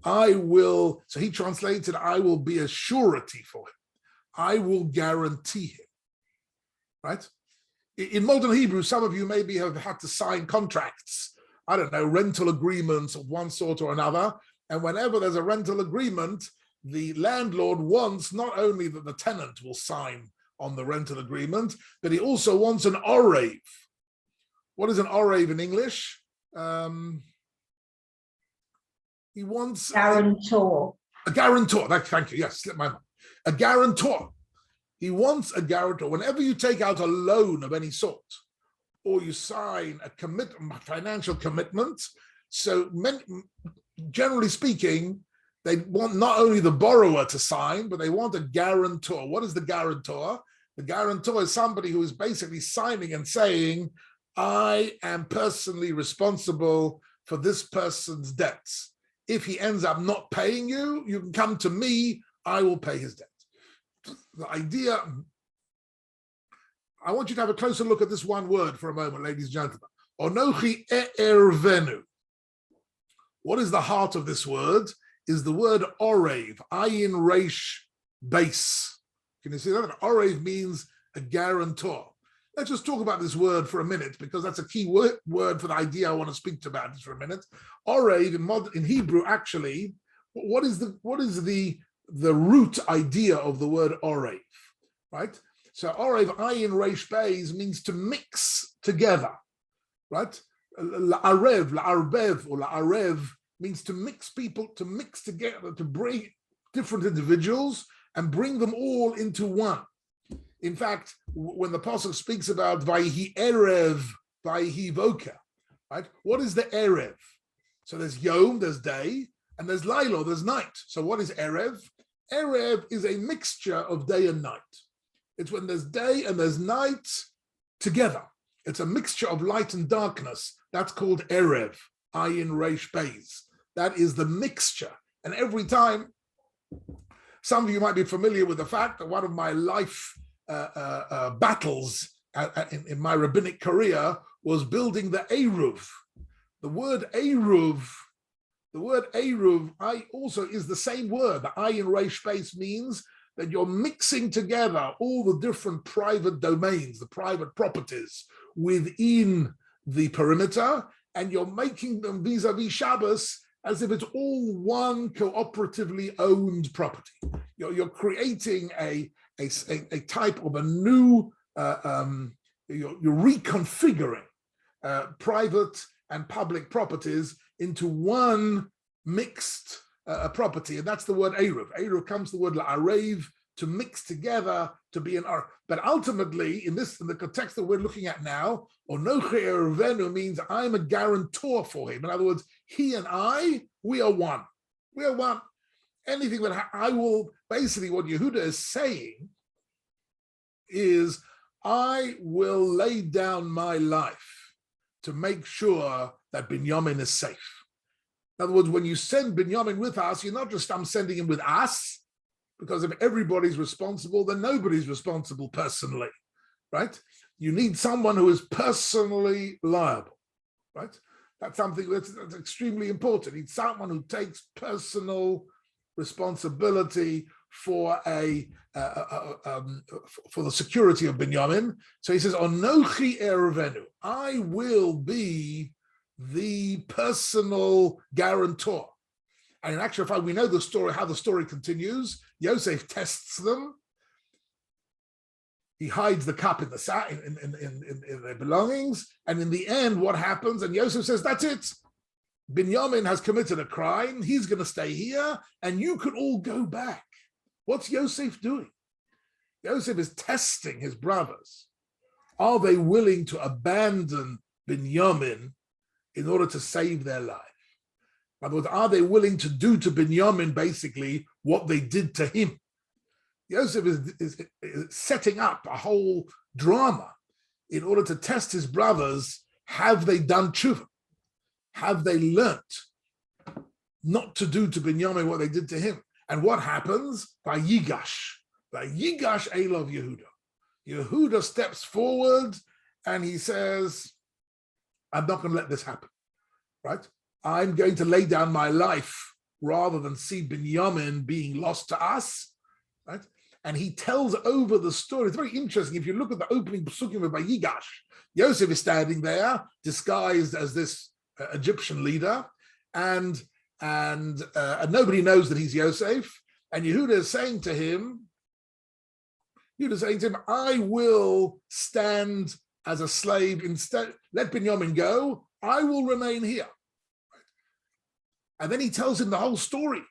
I will, so he translated, I will be a surety for him. I will guarantee him. Right? In modern Hebrew, some of you maybe have had to sign contracts, I don't know, rental agreements of one sort or another. And whenever there's a rental agreement, the landlord wants not only that the tenant will sign on the rental agreement, but he also wants an orev. What is an orev in English? He wants guarantor. A guarantor. Thank you. Yes, slip my mind. A guarantor. He wants a guarantor. Whenever you take out a loan of any sort, or you sign a financial commitment, so generally speaking, they want not only the borrower to sign, but they want a guarantor. What is the guarantor? The guarantor is somebody who is basically signing and saying, I am personally responsible for this person's debts. If he ends up not paying you, you can come to me, I will pay his debt. The idea, I want you to have a closer look at this one word for a moment, ladies and gentlemen. Onochi e'ervenu. What is the heart of this word? Is the word orev, ayin reish base. Can you see that? Orev means a guarantor. Let's just talk about this word for a minute, because that's a key word for the idea I want to speak about this for a minute. Orev in Hebrew, actually, what is the root idea of the word orev, right? So orev, ayin reish base, means to mix together, right? La'arev, la'arbev, or la'arev means to mix people, to mix together, to bring different individuals and bring them all into one. In fact, when the Pasuk speaks about Vayhi Erev, Vayhi Voker, right? What is the Erev? So there's Yom, there's day, and there's Lailo, there's night. So what is Erev? Erev is a mixture of day and night. It's when there's day and there's night together. It's a mixture of light and darkness. That's called Erev, Ayin Reish Beis. That is the mixture. And every time, some of you might be familiar with the fact that one of my life battles in my rabbinic career was building the Eruv. The word Eruv also is the same word. The Ayin Reish Beis means that you're mixing together all the different private domains, the private properties within the perimeter, and you're making them vis-a-vis Shabbos as if it's all one cooperatively owned property. You're creating a type of a new, you're reconfiguring private and public properties into one mixed property, and that's the word Eruv. Eruv comes from the word la'arev, to mix together, to be an ar. But ultimately, in the context that we're looking at now, Onochi Eruvenu means I'm a guarantor for him. In other words, he and I, we are one. We are one. Anything that I will, basically what Yehuda is saying is, I will lay down my life to make sure that Binyamin is safe. In other words, when you send Binyamin with us, you're not just, I'm sending him with us, because if everybody's responsible, then nobody's responsible personally, right? You need someone who is personally liable, right? That's something that's extremely important. You need someone who takes personal responsibility for for the security of Binyamin. So he says, Onochi Eruvenu, I will be the personal guarantor. And in actual fact, we know the story, how the story continues. Yosef tests them. He hides the cup in their belongings. And in the end, what happens? And Yosef says, that's it. Binyamin has committed a crime. He's going to stay here, and you can all go back. What's Yosef doing? Yosef is testing his brothers. Are they willing to abandon Binyamin in order to save their life? In other words, are they willing to do to Binyamin basically what they did to him? Yosef is setting up a whole drama in order to test his brothers. Have they done tshuva? Have they learnt not to do to Binyamin what they did to him? And what happens? By Yigash Elov Yehuda. Yehuda steps forward and he says, I'm not going to let this happen, right? I'm going to lay down my life rather than see Binyamin being lost to us, right? And he tells over the story. It's very interesting. If you look at the opening psukim of Vayigash, Yosef is standing there, disguised as this Egyptian leader, and nobody knows that he's Yosef. And Yehuda is saying to him, I will stand as a slave instead. Let Binyamin go. I will remain here. And then he tells him the whole story.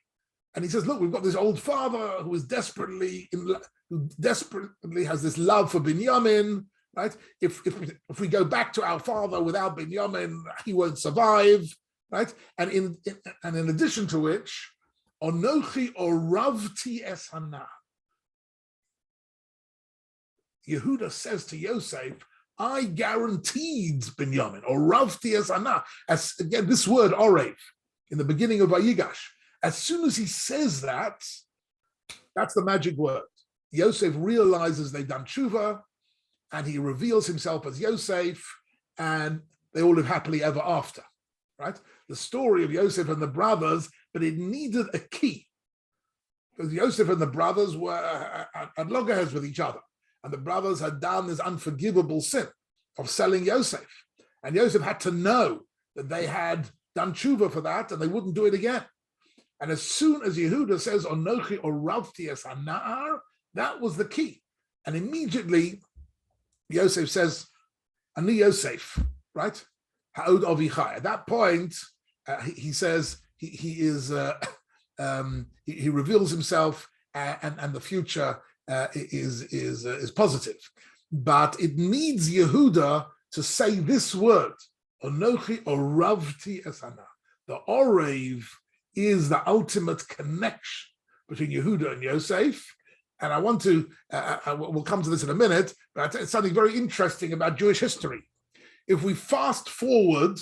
And he says, look, we've got this old father who is desperately has this love for Binyamin, right? If we go back to our father without Binyamin, he won't survive, right? And in addition to which, Onochi oravti es hana. Yehuda says to Yosef, I guaranteed Binyamin, oravti es hana. As again, this word orev, in the beginning of Vayigash, as soon as he says that, that's the magic word. Yosef realizes they've done tshuva, and he reveals himself as Yosef, and they all live happily ever after, right? The story of Yosef and the brothers, but it needed a key, because Yosef and the brothers were at loggerheads with each other, and the brothers had done this unforgivable sin of selling Yosef, and Yosef had to know that they had done tshuva for that, and they wouldn't do it again. And as soon as Yehuda says, Onochi oravti es hana'ar, that was the key. And immediately, Yosef says, Ani Yosef, right? Ha'od avichai. At that point, he says, he is he reveals himself, and the future is positive. But it needs Yehuda to say this word, Onochi Oravti Esana. The Orev is the ultimate connection between Yehuda and Yosef. And I want to, we'll come to this in a minute, but it's something very interesting about Jewish history. If we fast forward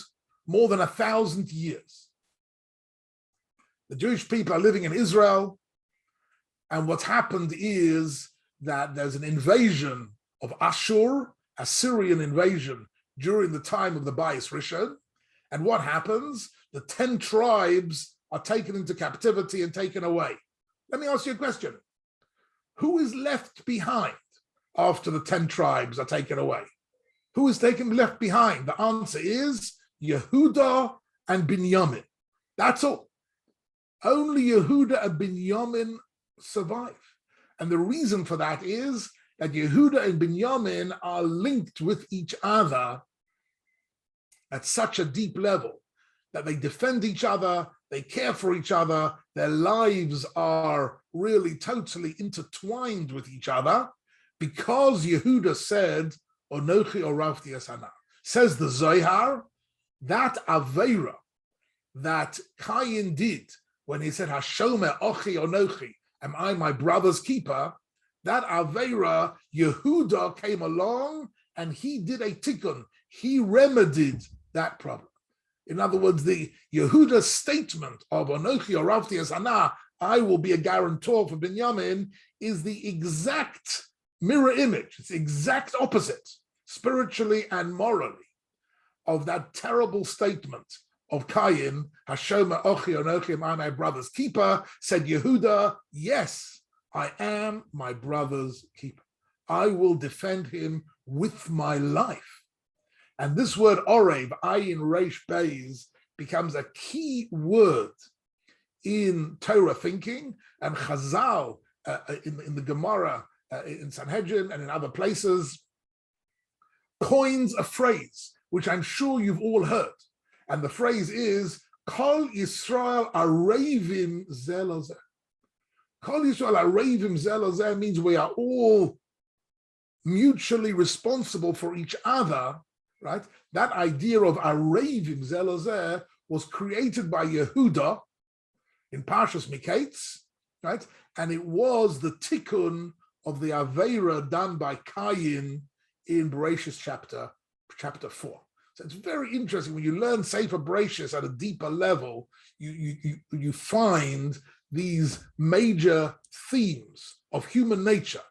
more than 1,000 years, the Jewish people are living in Israel, and what's happened is that there's an invasion of Ashur, Assyrian invasion, during the time of the Bayis Rishon. And what happens? The 10 tribes are taken into captivity and taken away. Let me ask you a question. Who is left behind after the 10 tribes are taken away? Who is left behind? The answer is Yehuda and Binyamin. That's all. Only Yehuda and Binyamin survive. And the reason for that is that Yehuda and Binyamin are linked with each other at such a deep level that they defend each other, they care for each other, their lives are really totally intertwined with each other, because Yehuda said, Onochi Oravti Esana. Says the Zohar, that Aveira that Cain did when he said, Hashomer Ochi Onochi, am I my brother's keeper? That Aveira, Yehuda came along and he did a tikkun. He remedied that problem. In other words, the Yehuda statement of Onochi Oravti Esana, I will be a guarantor for Binyamin, is the exact mirror image. It's the exact opposite, spiritually and morally, of that terrible statement of Cain, Hashomer Ochi Onochi, am I my brother's keeper? Said Yehuda, yes, I am my brother's keeper. I will defend him with my life. And this word Orev, Ayin Reish Beis, becomes a key word in Torah thinking, and Chazal in the Gemara, in Sanhedrin and in other places, coins a phrase, which I'm sure you've all heard. And the phrase is, Kol Yisrael Arevim Zelozeh. Kol Yisrael Arevim Zelozeh means we are all mutually responsible for each other, right? That idea of Arevim Zelozeh was created by Yehuda in Parshas Miketz, right? And it was the tikkun of the Aveira done by Cain in Bereshis chapter 4. So it's very interesting when you learn Sefer Bereshis at a deeper level. You find these major themes of human nature.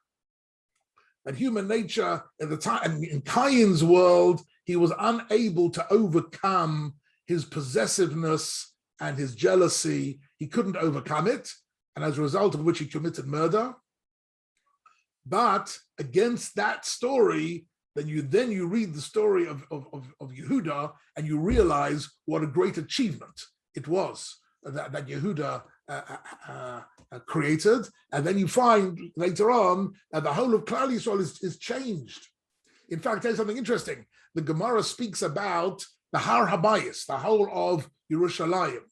And human nature at the time, in Cain's world, he was unable to overcome his possessiveness and his jealousy. He couldn't overcome it, and as a result of which he committed murder. But against that story, then you read the story of Yehuda, and you realize what a great achievement it was that Yehuda created. And then you find later on that the whole of Klal Yisrael is changed. In fact, there's something interesting. The Gemara speaks about the Har Habayis, the whole of Yerushalayim.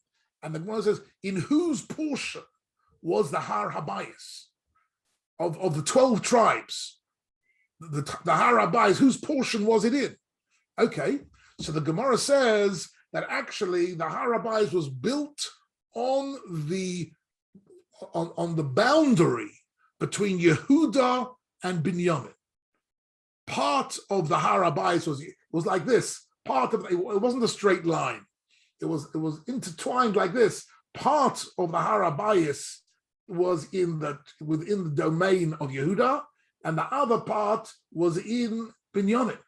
And the Gemara says, in whose portion was the Har Habayis? Of the 12 tribes, the Har Habayis, whose portion was it in? Okay, so the Gemara says that actually the Har Habayis was built on the boundary between Yehuda and Binyamin. Part of the Har Habayis was like this. Part of it wasn't a straight line. It was intertwined like this. Part of the Har Habayis was within the domain of Yehuda, and the other part was in Binyamin.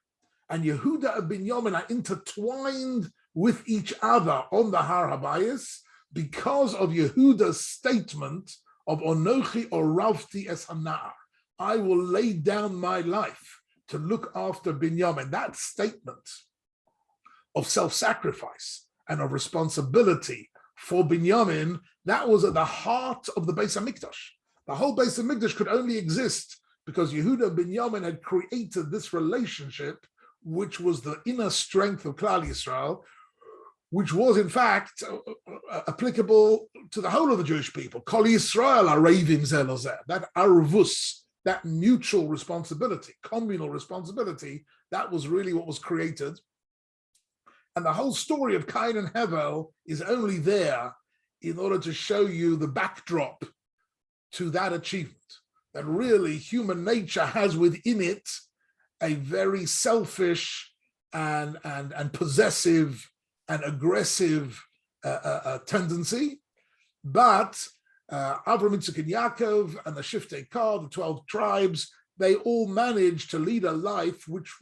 And Yehuda and Binyamin are intertwined with each other on the Har Habayis because of Yehuda's statement of Onochi Oravti Es Hana'ar. I will lay down my life to look after Binyamin. That statement of self-sacrifice and of responsibility for Binyamin, that was at the heart of the Beis HaMikdash. The whole Beis HaMikdash could only exist because Yehuda and Binyamin had created this relationship, which was the inner strength of Klal Yisrael, which was in fact applicable to the whole of the Jewish people. Kol Yisrael arevim zeh lozeh. That arvus, that mutual responsibility, communal responsibility, that was really what was created. And the whole story of Cain and Hevel is only there in order to show you the backdrop to that achievement, that really human nature has within it a very selfish and possessive and aggressive tendency. But Avram, Yitzchak, and Yaakov, and the Shiftei Kar, the 12 tribes, they all managed to lead a life which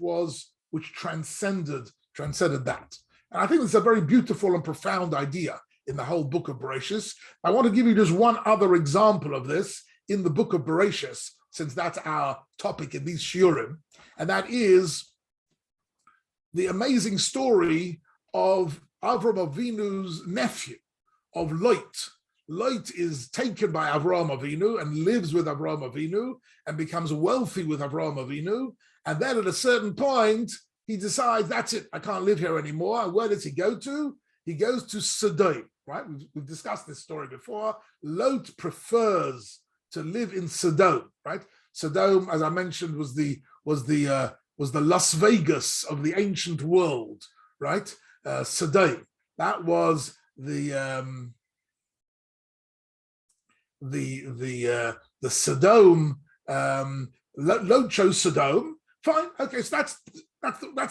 transcended that. And I think it's a very beautiful and profound idea in the whole book of Bereshis. I want to give you just one other example of this in the book of Bereshis, since that's our topic in these shiurim, and that is the amazing story of Avram Avinu's nephew, of Lot. Lot is taken by Avraham Avinu and lives with Avraham Avinu and becomes wealthy with Avraham Avinu, and then at a certain point, he decides, that's it, I can't live here anymore. And where does he go to? He goes to Sodom, right? We've discussed this story before. Lot prefers to live in Sodom, right? Sodom, as I mentioned, was the Las Vegas of the ancient world, right? Sodom. That was the Sodom. Lot chose Sodom. Fine, okay, so that's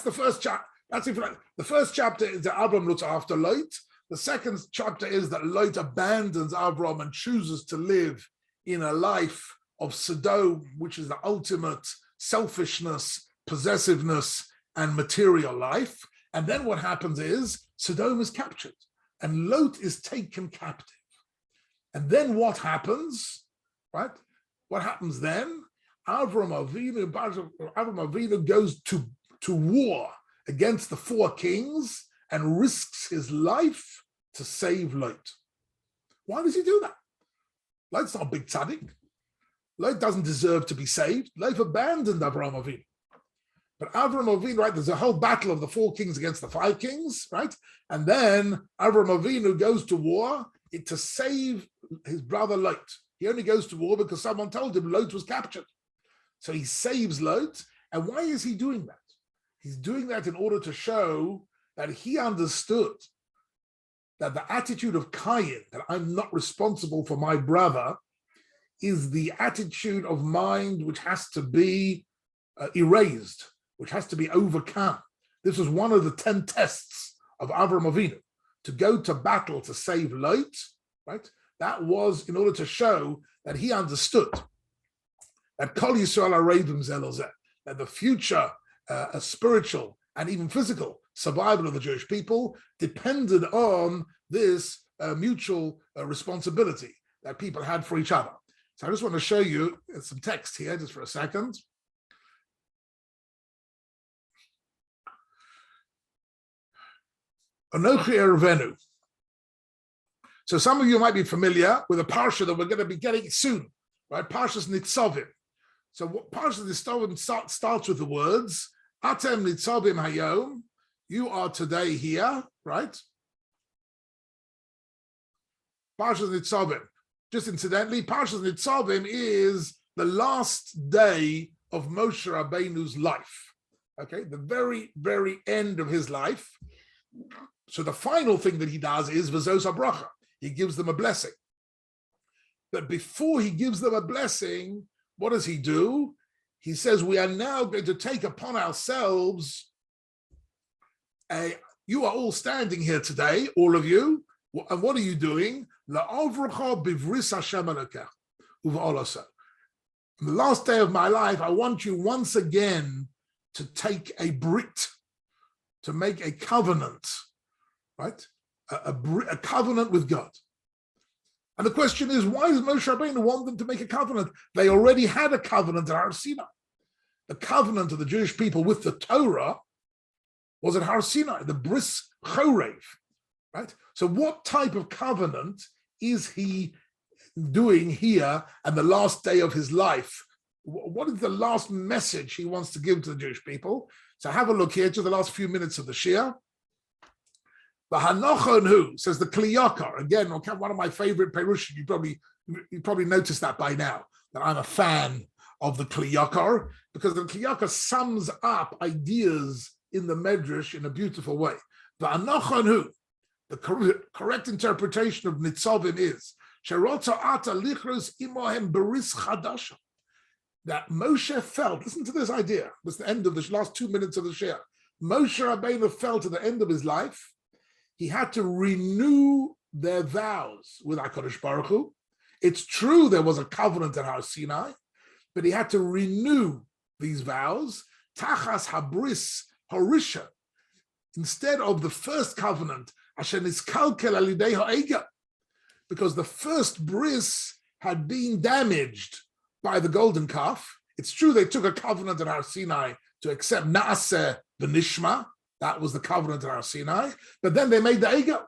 the first chapter. The first chapter is that Avram looks after Lot. The second chapter is that Lot abandons Avram and chooses to live in a life of Sodom, which is the ultimate selfishness, possessiveness, and material life. And then what happens is Sodom is captured and Lot is taken captive. And then what happens, right? What happens then? Avram Avinu goes to war against the four kings and risks his life to save Lot. Why does he do that? Lot's not a big tzaddik. Lot doesn't deserve to be saved. Lot abandoned Avram Avinu. But Avram Avinu, right, there's a whole battle of the four kings against the five kings, right? And then Avram Avinu goes to war to save his brother Lot. He only goes to war because someone told him Lot was captured. So he saves Lot. And why is he doing that? He's doing that in order to show that he understood that the attitude of Cain, that I'm not responsible for my brother, is the attitude of mind which has to be erased, which has to be overcome. This was one of the 10 tests of Avram Avinu, to go to battle to save Lot, right? That was in order to show that he understood that Kol Yisrael arevim zeh lozeh, that the future spiritual and even physical survival of the Jewish people depended on this mutual responsibility that people had for each other. So I just want to show you some text here just for a second. Anochi Erevenu. So some of you might be familiar with a parsha that we're going to be getting soon, right? Parshas Nitzavim. So what Parshas Nitzavim starts with the words, Atem Nitzavim Hayom, you are today here, right? Parshas Nitzavim. Just incidentally, Parshas Nitzavim is the last day of Moshe Rabbeinu's life. Okay, the very, very end of his life. So the final thing that he does is V'zos HaBracha. He gives them a blessing. But before he gives them a blessing, what does he do? He says, we are now going to take upon ourselves you are all standing here today, all of you, and what are you doing? On the last day of my life, I want you once again to take a brit, to make a covenant, right? A covenant with God. And the question is, why does Moshe Rabbeinu want them to make a covenant? They already had a covenant at Har Sinai. The covenant of the Jewish people with the Torah was at Har Sinai, the Bris Chorev, right? So what type of covenant is he doing here at the last day of his life? What is the last message he wants to give to the Jewish people? So have a look here to the last few minutes of the Shia. The Hanochon who says the Kliyaka, again, one of my favorite Perushim. You probably noticed that by now, that I'm a fan of the Kliyaka, because the Kliyaka sums up ideas in the Medrash in a beautiful way. The Hanochon who, the correct interpretation of Nitzavim is Sherotza Ata Lichros Imohem Beris Chadasha. That Moshe felt, listen to this idea, this is the end of the last 2 minutes of the share. Moshe Rabbeinu felt at the end of his life, he had to renew their vows with HaKadosh Baruch Hu. It's true there was a covenant at Har Sinai, but he had to renew these vows, Tachas Habris Horisha, instead of the first covenant, Asher Niskalkel Alidei Ha'ega, because the first bris had been damaged by the golden calf. It's true they took a covenant at Har Sinai to accept Naaseh v'Nishma. That was the covenant at Har Sinai. But then they made the Eiger.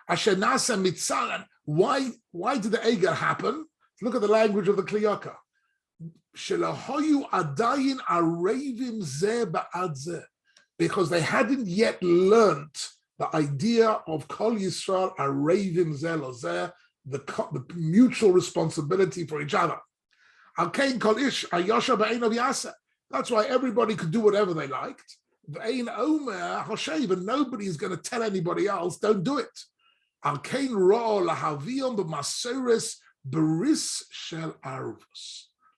Asher Naaseh Mitzalan. Why did the Eiger happen? Look at the language of the Kliyaka. Shelahoyu adayin arevim zeh ba'ad zeh. Because they hadn't yet learnt the idea of Kol Yisrael arevim zeh lo zeh, the mutual responsibility for each other. That's why everybody could do whatever they liked. And nobody is going to tell anybody else, don't do it.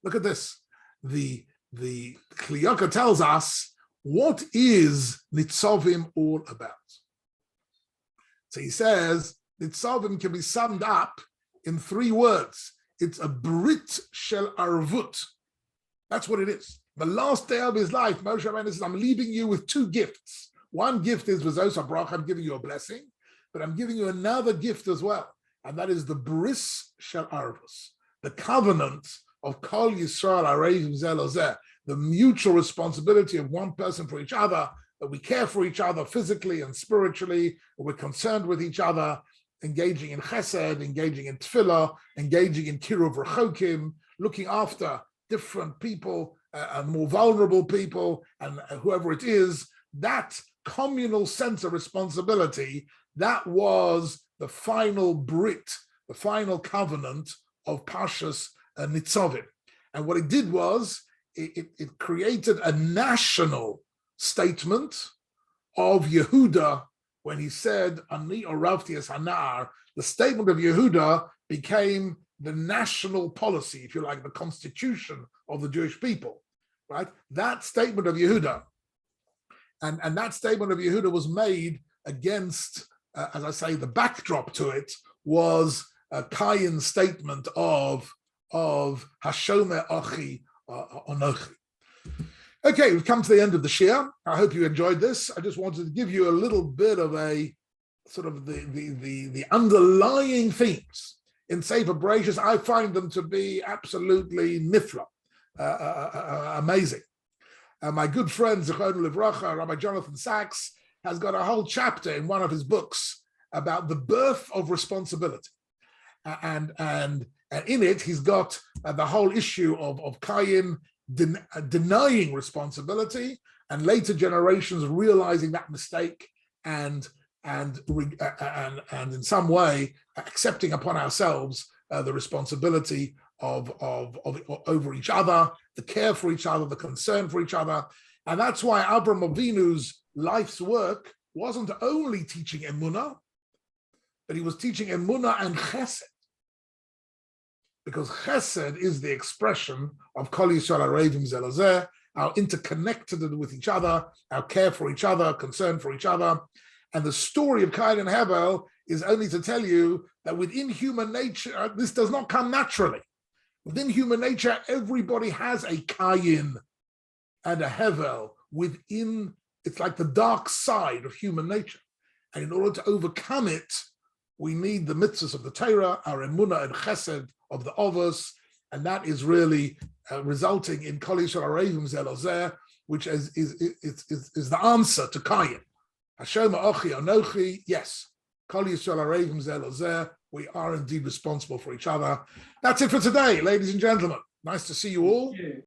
Look at this. The Kliyaka tells us, what is Nitzavim all about? So he says, Nitzavim can be summed up in 3 words. It's a Brit Shel Arvut. That's what it is. The last day of his life, Moshe Rabbeinu says, I'm leaving you with 2 gifts. One gift is V'zos HaBracha, I'm giving you a blessing, but I'm giving you another gift as well, and that is the Bris Shel Arvus, the covenant of Kol Yisrael Arevim Zeh Lo Zeh, the mutual responsibility of one person for each other, that we care for each other physically and spiritually, we're concerned with each other, engaging in chesed, engaging in tefillah, engaging in kiruv rechokim, looking after different people, and more vulnerable people, and whoever it is, that communal sense of responsibility, that was the final Brit, the final covenant of Parshas Nitzavim. And what it did was, it created a national statement of Yehuda when he said, Ani oravti es hanar. The statement of Yehuda became the national policy, if you like, the constitution of the Jewish people, right? That statement of Yehuda, and that statement of Yehuda was made against, as I say, the backdrop to it was a Kayan's statement of Hashomer Achi Onochi. Okay, we've come to the end of the shir. I hope you enjoyed this. I just wanted to give you a little bit of a sort of the underlying themes in Sefer Bereshis. I find them to be absolutely nifla, amazing. My good friend Zichrono Livracha, Rabbi Jonathan Sachs, has got a whole chapter in one of his books about the birth of responsibility, and in it he's got the whole issue of Kayin denying responsibility, and later generations realizing that mistake and in some way accepting upon ourselves the responsibility of over each other, the care for each other, the concern for each other. And that's why Avraham Avinu's life's work wasn't only teaching emunah, but he was teaching emunah and chesed. Because chesed is the expression of Kol Yisrael Arevim Zeh Lo Zeh, our interconnected with each other, our care for each other, concern for each other. And the story of Cain and Hevel is only to tell you that within human nature, this does not come naturally. Within human nature, everybody has a Cain and a Hevel within. It's like the dark side of human nature. And in order to overcome it, we need the mitzvahs of the Torah, our emunah and chesed of the Ovos, and that is really resulting in Kol Yisrael Arevim Zeh Lo Zeh, which is the answer to Cain. Hashem Ochi Anochi, yes. Kol Yisrael Arevim Zeh Lo Zeh, we are indeed responsible for each other. That's it for today, ladies and gentlemen. Nice to see you all.